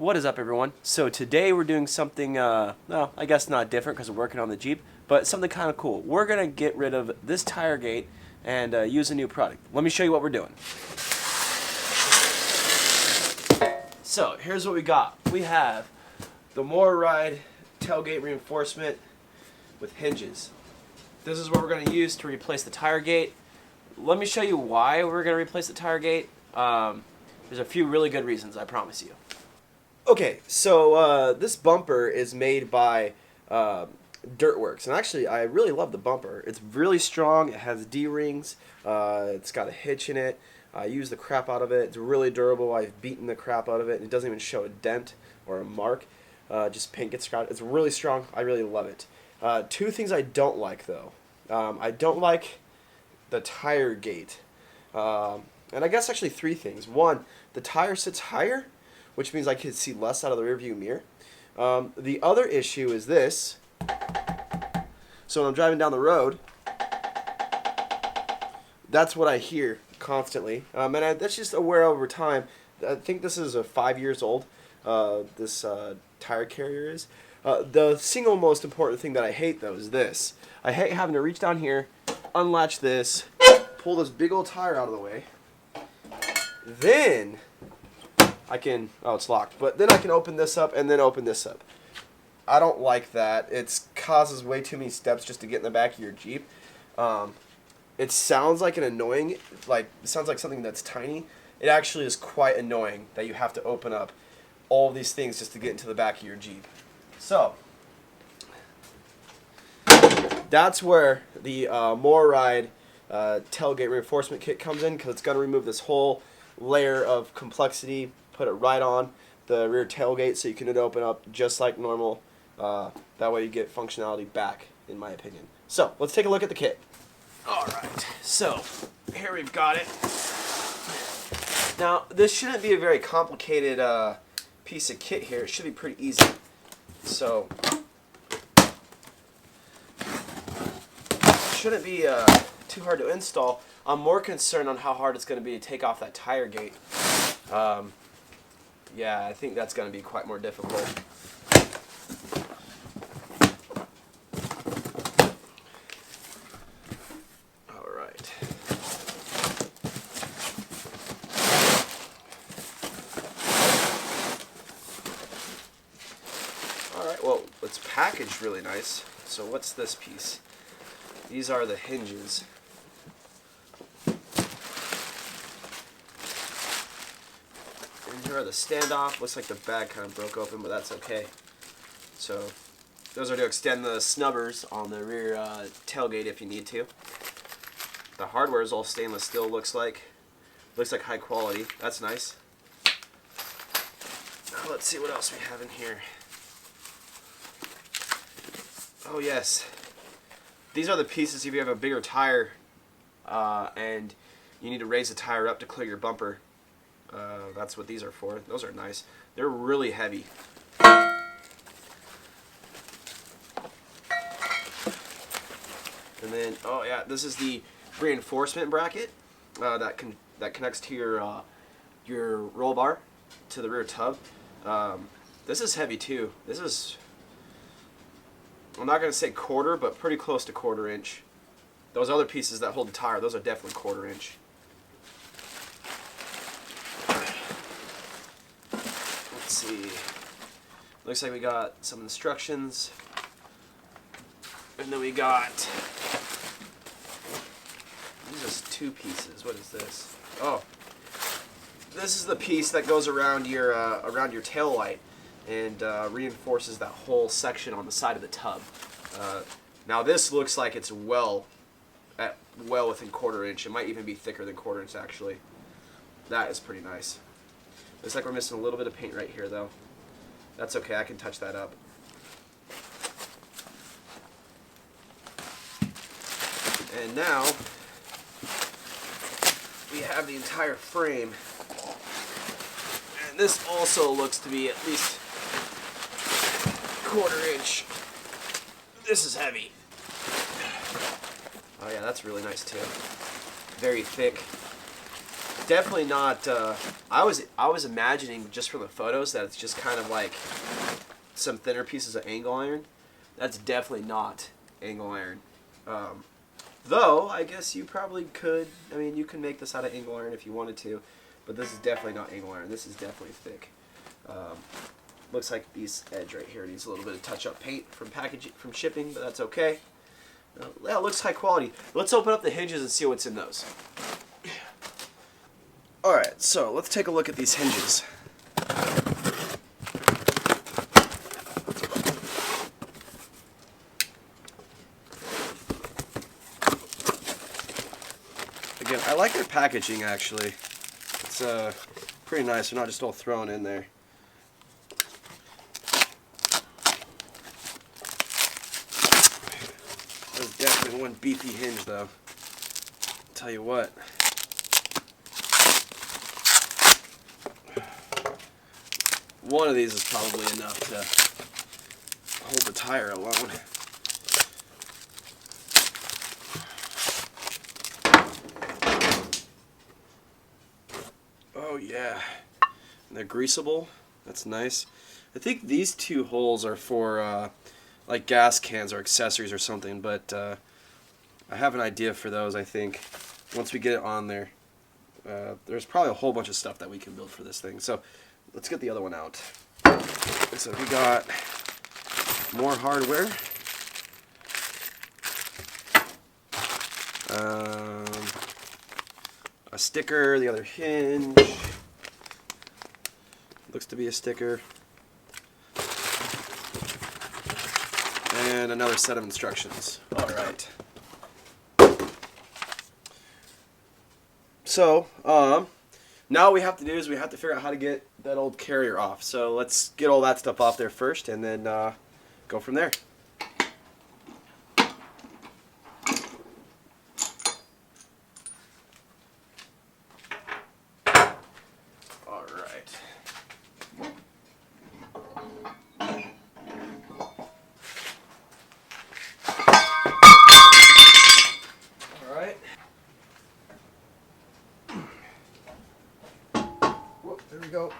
What is up, everyone? So today we're doing something, well, I guess not different because we're working on the Jeep, but something kind of cool. We're going to get rid of this tire gate and use a new product. Let me show you what we're doing. So here's what we got. We have the MORyde tailgate reinforcement with hinges. This is what we're going to use to replace the tire gate. Let me show you why we're going to replace the tire gate. There's a few really good reasons, I promise you. Okay, so this bumper is made by Dirtworks, and actually I really love the bumper. It's really strong, it has D-rings, it's got a hitch in it. I use the crap out of it. It's really durable. I've beaten the crap out of it, and it doesn't even show a dent or a mark. Just paint gets scratched. It's really strong. I really love it. Two things I don't like, though. I don't like the tire gate. And I guess actually three things. One, the tire sits higher, which means I can see less out of the rearview mirror. The other issue is this. So when I'm driving down the road, that's what I hear constantly. And that's just aware over time. I think this is 5 years old, this tire carrier is. The single most important thing that I hate, though, is this. I hate having to reach down here, unlatch this, pull this big old tire out of the way. Then I can, oh, it's locked, but then I can open this up and then open this up. I don't like that. It causes way too many steps just to get in the back of your Jeep. It sounds like an annoying, it sounds like something that's tiny. It actually is quite annoying that you have to open up all of these things just to get into the back of your Jeep. So, that's where the MORyde tailgate reinforcement kit comes in, because it's going to remove this whole layer of complexity, put it right on the rear tailgate so you can open up just like normal. That way you get functionality back, in my opinion. So, let's take a look at the kit. Alright, so here we've got it. Now, this shouldn't be a very complicated piece of kit here. It should be pretty easy. So, it shouldn't be too hard to install. I'm more concerned on how hard it's going to be to take off that tire gate. Yeah, I think that's going to be quite more difficult. Alright. Alright, well, it's packaged really nice. So what's this piece? These are the hinges. Here are the standoff. Looks like the bag kind of broke open, but that's okay. So those are to extend the snubbers on the rear tailgate if you need to. The hardware is all stainless steel. Looks like high quality. That's nice. Now let's see what else we have in here. Oh yes, these are the pieces if you have a bigger tire and you need to raise the tire up to clear your bumper. That's what these are for. Those are nice. They're really heavy. And then, oh yeah, this is the reinforcement bracket that connects to your roll bar to the rear tub. This is heavy too. This is, I'm not going to say quarter, but pretty close to 1/4 inch. Those other pieces that hold the tire, those are definitely 1/4 inch. See, looks like we got some instructions, and then we got, these are 2 pieces. What is this? Oh, this is the piece that goes around your tail light and reinforces that whole section on the side of the tub. Now this looks like it's well within 1/4 inch. It might even be thicker than 1/4 inch actually. That is pretty nice. Looks like we're missing a little bit of paint right here, though. That's okay, I can touch that up. And now, we have the entire frame. And this also looks to be at least 1/4 inch. This is heavy. Oh yeah, that's really nice too. Very thick. definitely not. I was imagining just from the photos that it's just kind of like some thinner pieces of angle iron. That's definitely not angle iron. Though I guess you probably could. I mean, you can make this out of angle iron if you wanted to, but this is definitely not angle iron. This is definitely thick. Looks like this edge right here needs a little bit of touch-up paint from shipping, but that's okay. Yeah, it looks high quality. Let's open up the hinges and see what's in those. Alright, so let's take a look at these hinges. Again, I like their packaging actually. It's pretty nice. They're not just all thrown in there. There's definitely one beefy hinge though. I'll tell you what. One of these is probably enough to hold the tire alone. Oh yeah, and they're greasable. That's nice. I think these two holes are for like gas cans or accessories or something, but I have an idea for those. I think once we get it on there, there's probably a whole bunch of stuff that we can build for this thing. So let's get the other one out. So we got more hardware. A sticker, the other hinge. Looks to be a sticker. And another set of instructions. Alright. So, now what we have to do is we have to figure out how to get that old carrier off. So let's get all that stuff off there first and then go from there. There we go.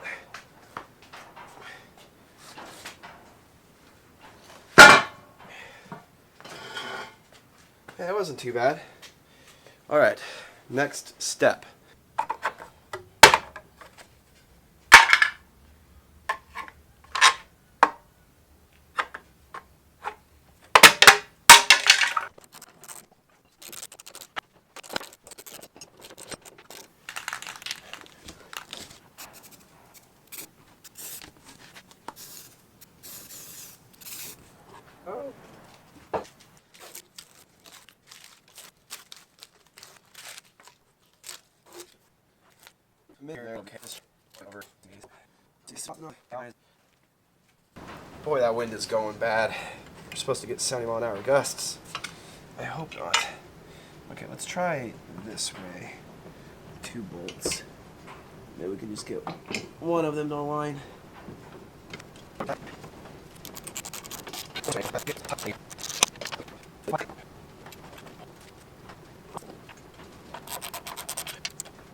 Yeah, that wasn't too bad. Alright, next step. Oh. Boy, that wind is going bad. We're supposed to get 70-mile-an-hour gusts. I hope not. Okay, let's try this way. 2 bolts. Maybe we can just get one of them to align.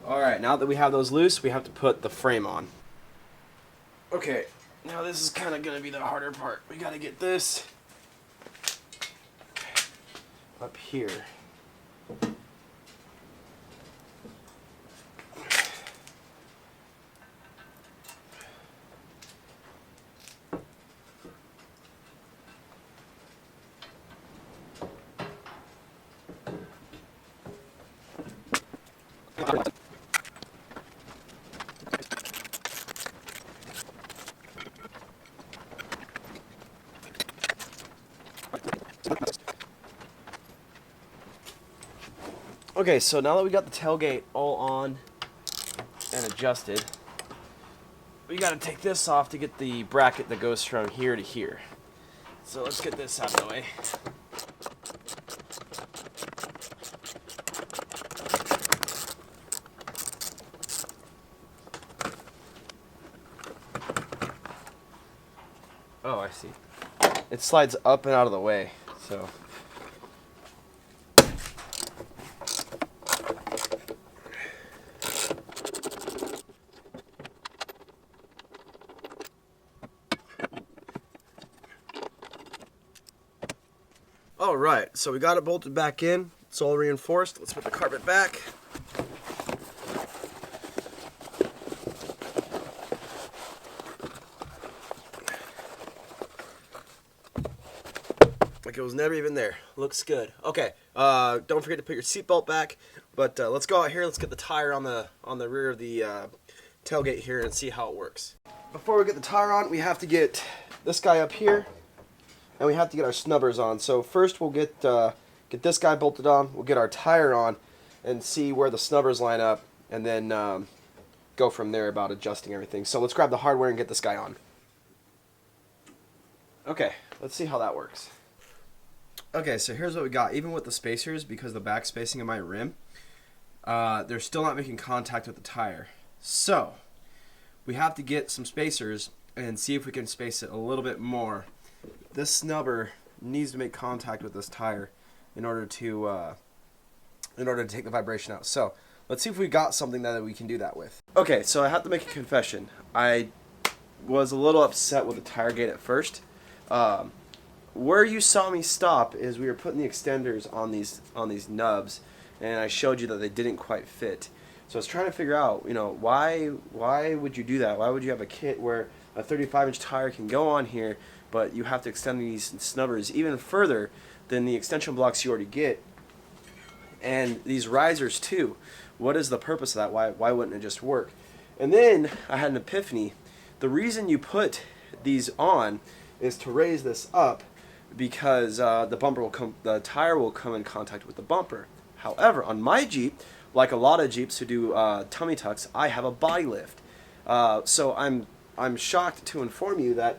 Alright, now that we have those loose, we have to put the frame on. Okay, now this is kind of going to be the harder part. We got to get this up here. Okay, so now that we got the tailgate all on and adjusted, we got to take this off to get the bracket that goes from here to here. So let's get this out of the way. Oh, I see. It slides up and out of the way, so. All right, so we got it bolted back in. It's all reinforced. Let's put the carpet back. Like it was never even there. Looks good. Okay, don't forget to put your seatbelt back. But let's go out here. Let's get the tire on the rear of the tailgate here and see how it works. Before we get the tire on, we have to get this guy up here, and we have to get our snubbers on. So first we'll get this guy bolted on. We'll get our tire on and see where the snubbers line up, and then go from there about adjusting everything. So let's grab the hardware and get this guy on. Okay, let's see how that works. Okay, so here's what we got. Even with the spacers, because the back spacing of my rim, they're still not making contact with the tire. So we have to get some spacers and see if we can space it a little bit more. This snubber needs to make contact with this tire in order to take the vibration out. So let's see if we got something that we can do that with. Okay, so I have to make a confession. I was a little upset with the tire gate at first. Where you saw me stop is we were putting the extenders on these nubs, and I showed you that they didn't quite fit. So I was trying to figure out, why would you do that? Why would you have a kit where a 35-inch tire can go on here, but you have to extend these snubbers even further than the extension blocks you already get, and these risers too? What is the purpose of that? Why wouldn't it just work? And then I had an epiphany. The reason you put these on is to raise this up, because the tire will come in contact with the bumper. However, on my Jeep, like a lot of Jeeps who do tummy tucks, I have a body lift. So I'm shocked to inform you that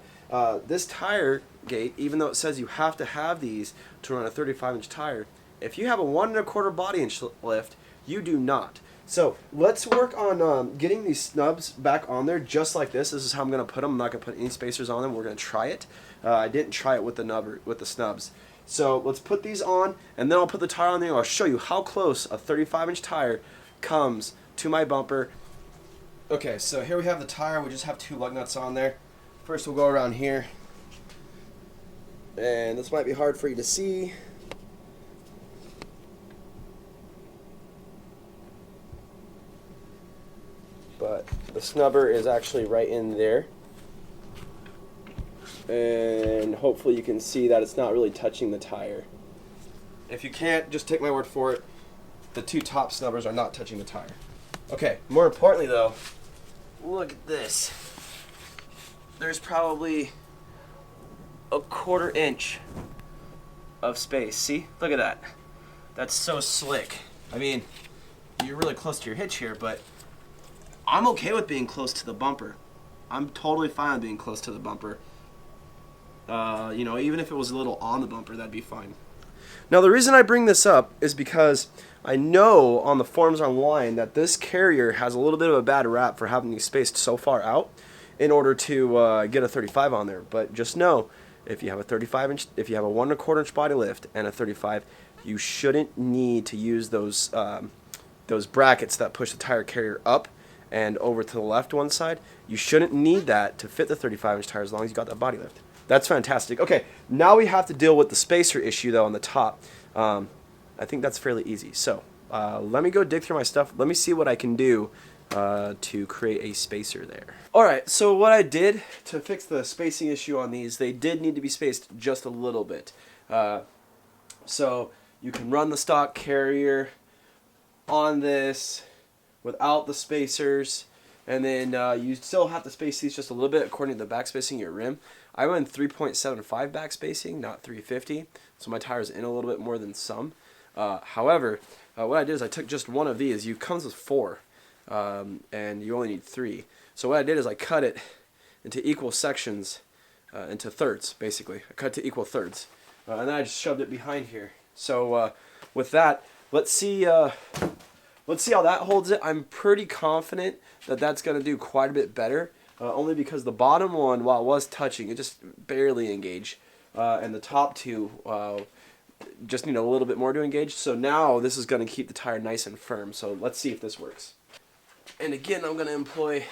this tire gate, even though it says you have to have these to run a 35-inch tire, if you have a 1 1/4 body inch lift, you do not. So let's work on getting these snubs back on there just like this. This is how I'm going to put them. I'm not going to put any spacers on them. We're going to try it. I didn't try it with the snubs. So let's put these on, and then I'll put the tire on there. I'll show you how close a 35-inch tire comes to my bumper. Okay, so here we have the tire. We just have 2 lug nuts on there. First we'll go around here. And this might be hard for you to see. But the snubber is actually right in there. And hopefully you can see that it's not really touching the tire. If you can't, just take my word for it. The 2 top snubbers are not touching the tire. Okay, more importantly though, look at this. There's probably a 1/4 inch of space. See? Look at that. That's so slick. I mean, you're really close to your hitch here, but I'm okay with being close to the bumper. I'm totally fine with being close to the bumper. Even if it was a little on the bumper, that'd be fine. Now, the reason I bring this up is because I know on the forums online that this carrier has a little bit of a bad rap for having these spaced so far out in order to get a 35 on there. But just know, if you have a 35-inch, if you have a 1 1/4 inch body lift and a 35, you shouldn't need to use those brackets that push the tire carrier up and over to the left one side. You shouldn't need that to fit the 35-inch tire as long as you got that body lift. That's fantastic. Okay, now we have to deal with the spacer issue though on the top. I think that's fairly easy. So let me go dig through my stuff. Let me see what I can do to create a spacer there. Alright, so what I did to fix the spacing issue on these, they did need to be spaced just a little bit. So you can run the stock carrier on this without the spacers, and then you still have to space these just a little bit according to the back spacing of your rim. I went 3.75 back spacing, not 350, so my tire's in a little bit more than some. However, what I did is I took just one of these. You comes with 4, and you only need 3. So what I did is I cut it into equal sections, into thirds, basically. I cut to equal thirds, and then I just shoved it behind here. So with that, let's see how that holds it. I'm pretty confident that that's going to do quite a bit better, only because the bottom one, while it was touching, it just barely engaged, and the top 2 just need a little bit more to engage. So now this is going to keep the tire nice and firm. So let's see if this works. And again, I'm going to employ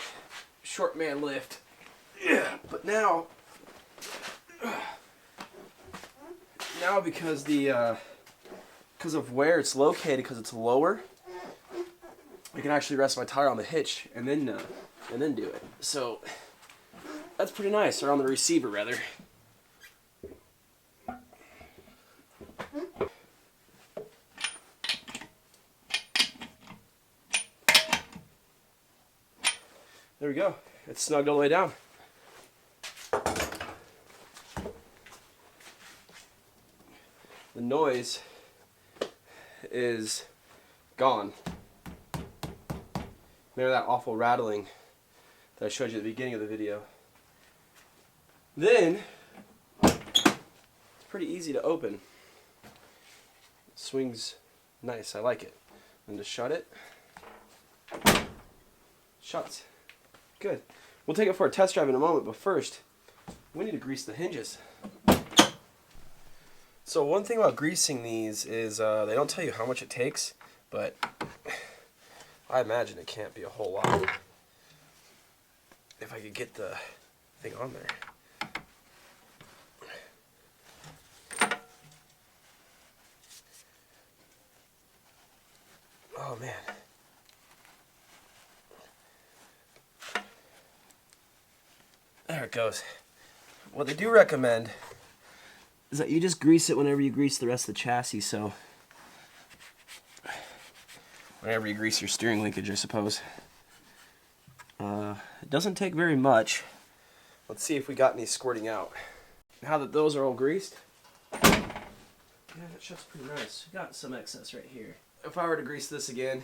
short man lift. Yeah, but now Now because because of where it's located, because it's lower, I can actually rest my tire on the hitch and then do it. So that's pretty nice, or on the receiver rather. There we go. It's snugged all the way down. The noise is gone. Remember that awful rattling that I showed you at the beginning of the video? Then, it's pretty easy to open. It swings nice, I like it. And to shut it, shuts. Good. We'll take it for a test drive in a moment, but first, we need to grease the hinges. So one thing about greasing these is they don't tell you how much it takes, but I imagine it can't be a whole lot. If I could get the thing on there. Oh man. There it goes. What they do recommend is that you just grease it whenever you grease the rest of the chassis, so whenever you grease your steering linkage, I suppose. It doesn't take very much. Let's see if we got any squirting out. Now that those are all greased, yeah, that shuts pretty nice. We got some excess right here. If I were to grease this again,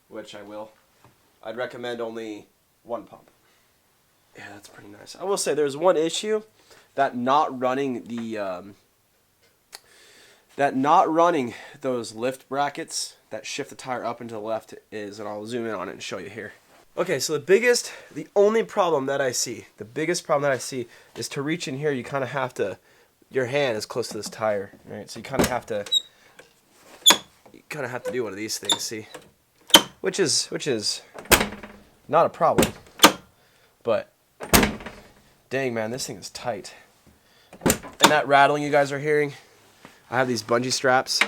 which I will, I'd recommend only one pump. Yeah, that's pretty nice. I will say there's one issue, that not running those lift brackets that shift the tire up and to the left is, and I'll zoom in on it and show you here. Okay, so the biggest problem that I see is to reach in here, you kind of have to, your hand is close to this tire, right? So you kind of have to do one of these things, see? Which is not a problem, but dang man, this thing is tight. And that rattling you guys are hearing, I have these bungee straps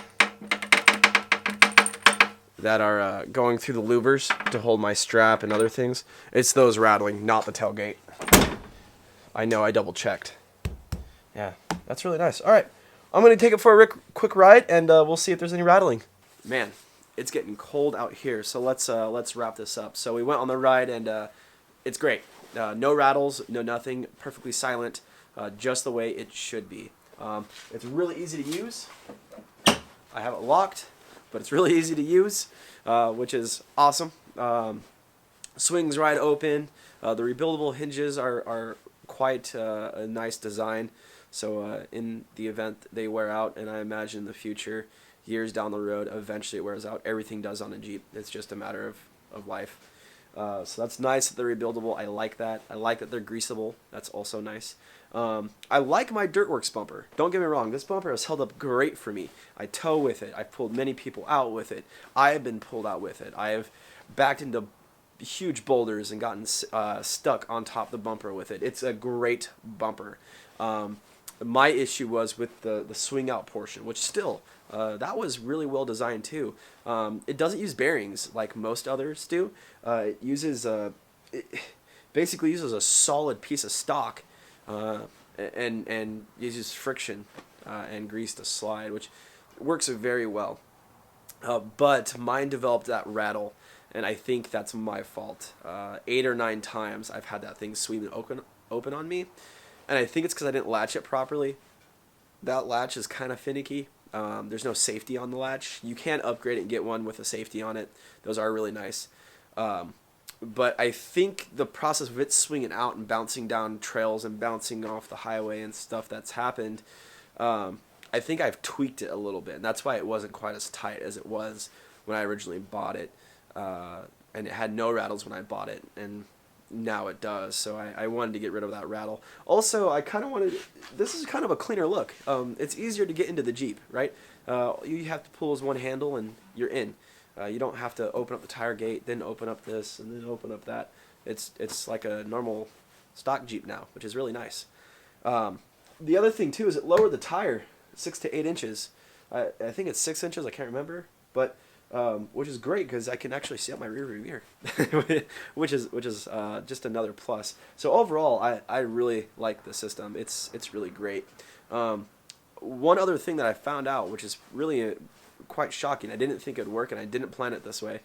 that are going through the louvers to hold my strap and other things. It's those rattling, not the tailgate. I know, I double checked. Yeah, that's really nice. All right, I'm gonna take it for a quick ride, and we'll see if there's any rattling. Man, it's getting cold out here, so let's wrap this up. So we went on the ride, and it's great. No rattles, no nothing, perfectly silent, just the way it should be. It's really easy to use. I have it locked, but it's really easy to use, which is awesome. Swings right open. The rebuildable hinges are quite a nice design. So in the event they wear out, and I imagine in the future, years down the road, eventually it wears out. Everything does on a Jeep. It's just a matter of life. So that's nice that they're rebuildable. I like that. I like that they're greasable. That's also nice. I like my Dirtworks bumper. Don't get me wrong. This bumper has held up great for me. I tow with it. I've pulled many people out with it. I have been pulled out with it. I have backed into huge boulders and gotten stuck on top of the bumper with it. It's a great bumper. My issue was with the swing out portion, which still, that was really well designed too. It doesn't use bearings like most others do. It uses it basically uses a solid piece of stock and uses friction and grease to slide, which works very well. But mine developed that rattle, and I think that's my fault. 8 or 9 times I've had that thing swing open on me, and I think it's because I didn't latch it properly. That latch is kind of finicky. There's no safety on the latch. You can upgrade it and get one with a safety on it. Those are really nice. But I think the process of it swinging out and bouncing down trails and bouncing off the highway and stuff that's happened, I think I've tweaked it a little bit. And that's why it wasn't quite as tight as it was when I originally bought it. And it had no rattles when I bought it. And now it does. So I wanted to get rid of that rattle. Also, I kind of wanted, this is kind of a cleaner look. It's easier to get into the Jeep, right? You have to pull as one handle and you're in. You don't have to open up the tire gate, then open up this, and then open up that. It's like a normal stock Jeep now, which is really nice. The other thing too is it lowered the tire 6 to 8 inches. I think it's 6 inches. I can't remember, but which is great because I can actually see out my rear view mirror, which is just another plus. So overall, I really like the system. It's really great. One other thing that I found out, which is really quite shocking. I didn't think it would work, and I didn't plan it this way.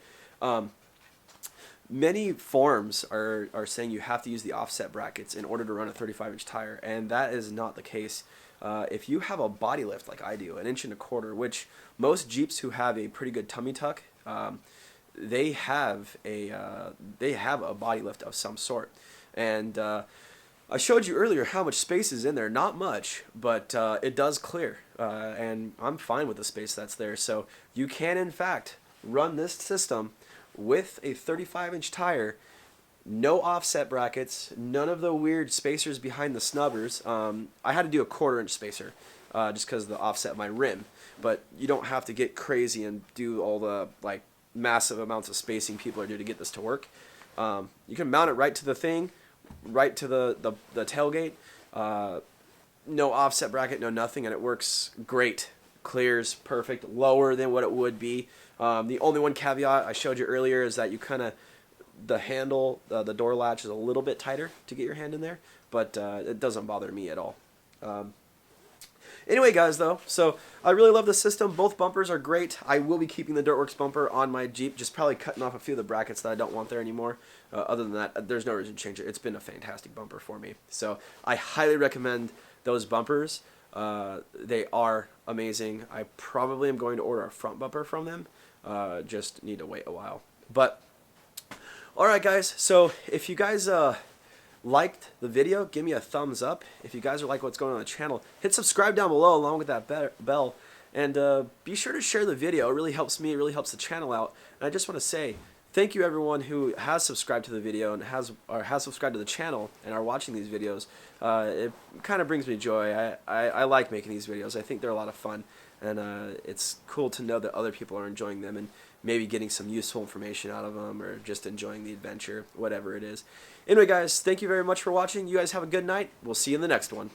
Many forums are saying you have to use the offset brackets in order to run a 35-inch tire, and that is not the case. If you have a body lift like I do, 1.25 inches, which most Jeeps who have a pretty good tummy tuck, they have a body lift of some sort. And I showed you earlier how much space is in there. Not much, but it does clear, and I'm fine with the space that's there. So you can, in fact, run this system with a 35-inch tire, no offset brackets, none of the weird spacers behind the snubbers. I had to do a 1/4 inch spacer just because of the offset of my rim, but you don't have to get crazy and do all the like massive amounts of spacing people are doing to get this to work. You can mount it right to the thing, right to the tailgate, no offset bracket, no nothing, and it works great. Clears perfect, lower than what it would be. The only one caveat I showed you earlier is that you kind of, the handle, the door latch is a little bit tighter to get your hand in there, but it doesn't bother me at all. Anyway, guys, though, so I really love the system. Both bumpers are great. I will be keeping the Dirtworks bumper on my Jeep, just probably cutting off a few of the brackets that I don't want there anymore. Other than that, there's no reason to change it. It's been a fantastic bumper for me. So I highly recommend those bumpers. They are amazing. I probably am going to order a front bumper from them. Just need to wait a while. But, alright, guys, so if you guys liked the video, give me a thumbs up. If you guys are like what's going on the channel, hit subscribe down below along with that bell, and be sure to share the video. It really helps me, it really helps the channel out. And I just want to say thank you everyone who has subscribed to the video and has subscribed to the channel and are watching these videos. It kind of brings me joy. I like making these videos. I think they're a lot of fun, and it's cool to know that other people are enjoying them and maybe getting some useful information out of them, or just enjoying the adventure, whatever it is. Anyway, guys, thank you very much for watching. You guys have a good night. We'll see you in the next one.